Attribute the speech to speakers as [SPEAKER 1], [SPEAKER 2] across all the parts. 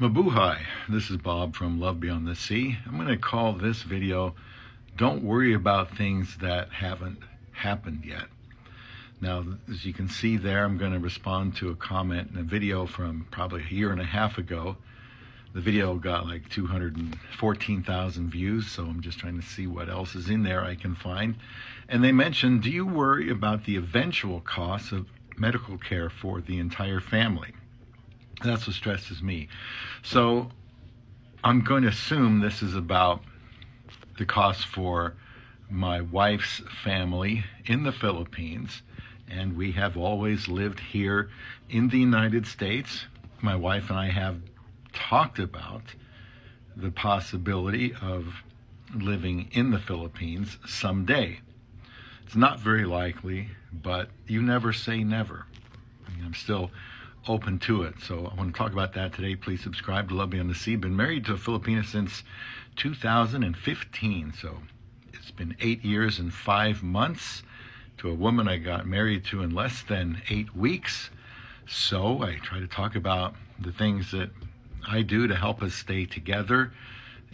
[SPEAKER 1] Mabuhay, this is Bob from Love Beyond the Sea. I'm going to call this video, Don't Worry About Things That Haven't Happened Yet. Now, as you can see there, I'm going to respond to a comment in a video from probably a year and a half ago. The video got like 214,000 views, so I'm just trying to see what else is in there I can find. And they mentioned, do you worry about the eventual costs of medical care for the entire family? That's what stresses me. So I'm going to assume this is about the cost for my wife's family in the Philippines. And we have always lived here in the United States. My wife and I have talked about the possibility of living in the Philippines someday. It's not very likely, but you never say never. I'm still open to it. So I want to talk about that today. Please subscribe to Love Beyond the Sea. Been married to a Filipina since 2015. So it's been 8 years and 5 months to a woman I got married to in less than 8 weeks. So I try to talk about the things that I do to help us stay together.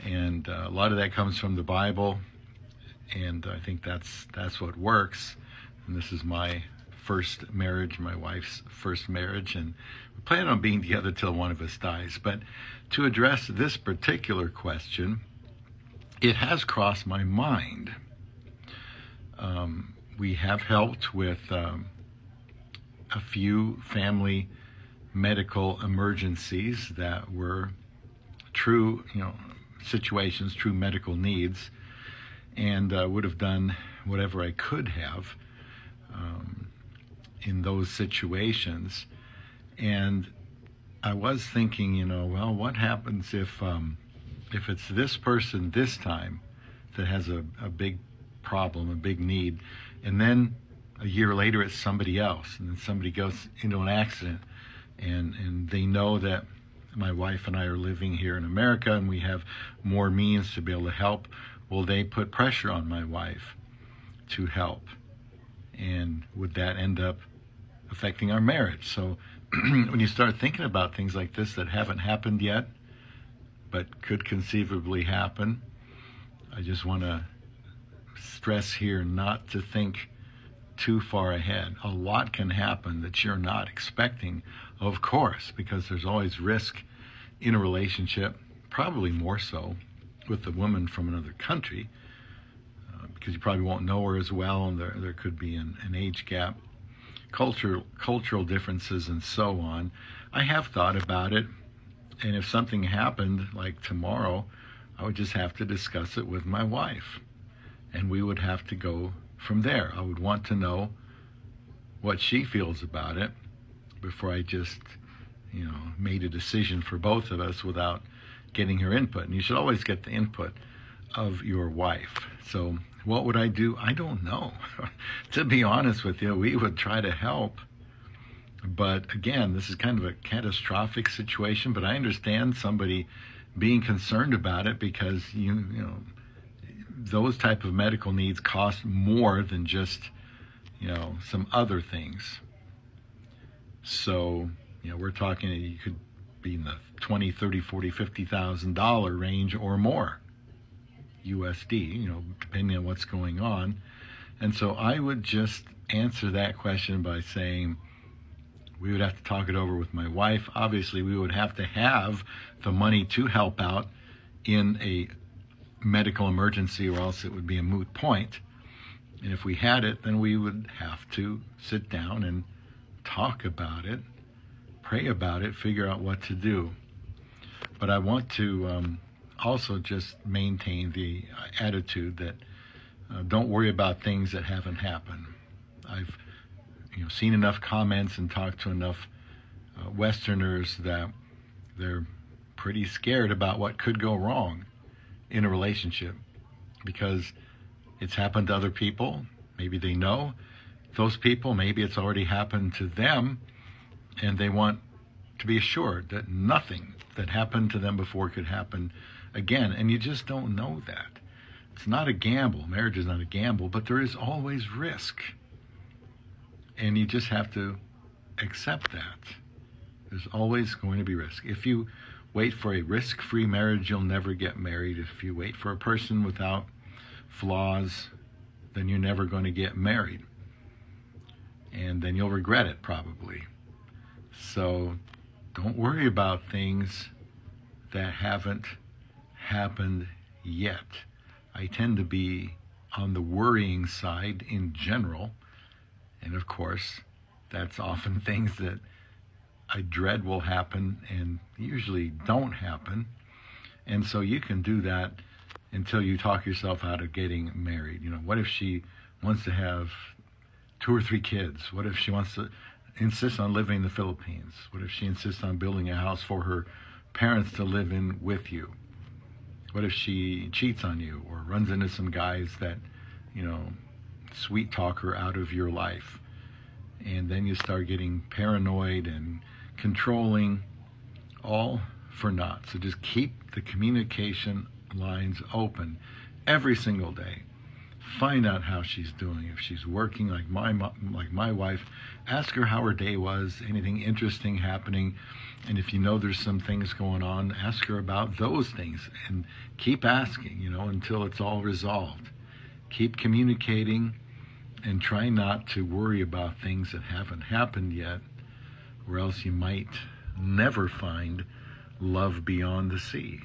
[SPEAKER 1] And a lot of that comes from the Bible. And I think that's what works. And this is my first marriage, my wife's first marriage, and we plan on being together till one of us dies. But to address this particular question, it has crossed my mind. We have helped with a few family medical emergencies that were true, situations, true medical needs, and would have done whatever I could have in those situations. And I was thinking, well, what happens if it's this person this time that has a big problem, a big need, and then a year later it's somebody else, and then somebody goes into an accident, and they know that my wife and I are living here in America and we have more means to be able to help. Will they put pressure on my wife to help? And would that end up affecting our marriage? So when you start thinking about things like this that haven't happened yet, but could conceivably happen, I just want to stress here not to think too far ahead. A lot can happen that you're not expecting, of course, because there's always risk in a relationship, probably more so with a woman from another country, because you probably won't know her as well, and there could be an age gap, cultural differences, and so on. I have thought about it, and if something happened like tomorrow, I would just have to discuss it with my wife, and we would have to go from there. I would want to know what she feels about it before I just, made a decision for both of us without getting her input. And you should always get the input of your wife. So what would I do? I don't know. To be honest with you, we would try to help. But again, this is kind of a catastrophic situation, but I understand somebody being concerned about it because, those type of medical needs cost more than just, some other things. So, we're talking, you could be in the $20, $30, $40, $50,000 range or more USD, depending on what's going on. And so I would just answer that question by saying we would have to talk it over with my wife. Obviously, we would have to have the money to help out in a medical emergency, or else it would be a moot point. And if we had it, then we would have to sit down and talk about it, pray about it, figure out what to do. But I want to also just maintain the attitude that don't worry about things that haven't happened. I've seen enough comments and talked to enough Westerners that they're pretty scared about what could go wrong in a relationship because it's happened to other people. Maybe they know those people, maybe it's already happened to them, and they want to be assured that nothing that happened to them before could happen again. And you just don't know that. It's not a gamble. Marriage is not a gamble, but there is always risk. And you just have to accept that. There's always going to be risk. If you wait for a risk-free marriage, you'll never get married. If you wait for a person without flaws, then you're never going to get married. And then you'll regret it probably. So don't worry about things that haven't happened yet. I tend to be on the worrying side in general. And of course, that's often things that I dread will happen and usually don't happen. And so you can do that until you talk yourself out of getting married. You know, what if she wants to have 2 or 3 kids? What if she wants to insist on living in the Philippines? What if she insists on building a house for her parents to live in with you? What if she cheats on you or runs into some guys that, you know, sweet talk her out of your life? And then you start getting paranoid and controlling, all for naught. So just keep the communication lines open every single day. Find out how she's doing. If she's working like my wife, ask her how her day was, anything interesting happening. And if you know there's some things going on, ask her about those things. And keep asking, you know, until it's all resolved. Keep communicating and try not to worry about things that haven't happened yet, or else you might never find love beyond the sea.